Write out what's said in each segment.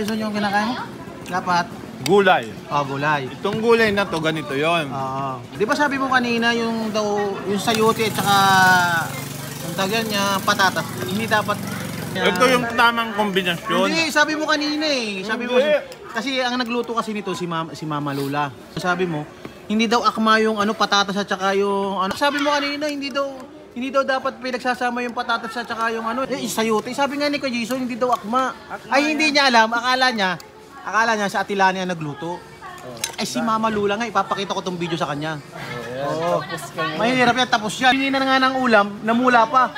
Gusto nyo yung kinakain mo? Dapat. Gulay. Gulay. Itong gulay na to, ganito yon. Di ba sabi mo kanina yung sayote at saka yung tagyan niya, patatas. Hindi dapat. Ito yung tamang kombinasyon. Hindi, sabi mo kanina eh. Sabi mo, kasi ang nagluto kasi nito si Mama Lula. Sabi mo, hindi daw akma yung patatas at saka yung Sabi mo kanina, hindi daw dapat pinagsasama yung patatas at saka yung sayote. Sabi nga ni Kuya Jason, hindi daw akma. Ay, hindi niya alam. Akala niya sa Atilani ang nagluto. Ay, si Mama Lula nga, ipapakita ko tong video sa kanya. Mahirap yan, tapos yan. Hindi na nga ng ulam, namula pa.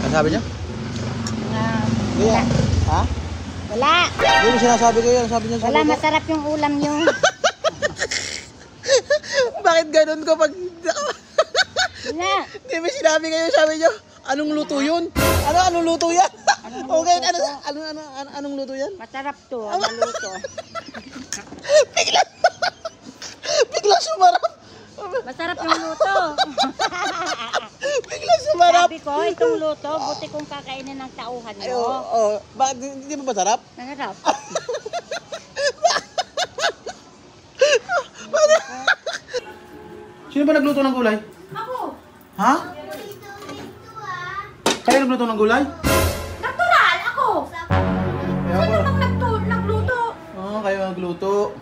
Ano sabi niya? Ha? Wala. Yung sinasabi ko yan, sabi niya. Wala, masarap yung ulam nyo. Bakit ganun ko pag... Wala. Hindi may sinabi kayo, sabi niyo, anong luto yun? Anong luto yan? Okay, anong luto yan? Masarap to, maluto. Bigla sumarap. Masarap yung luto. Bigla sumarap. Sabi ko, itong luto, buti kong kakainin ng tauhan Ay, mo. Bakit hindi ba masarap? Masarap. Sino ba nagluto ng gulay? Ako. Ha? Kayo nagluto ng gulay? Natural, ako. Kaya Ano namang nagluto? kayo nagluto.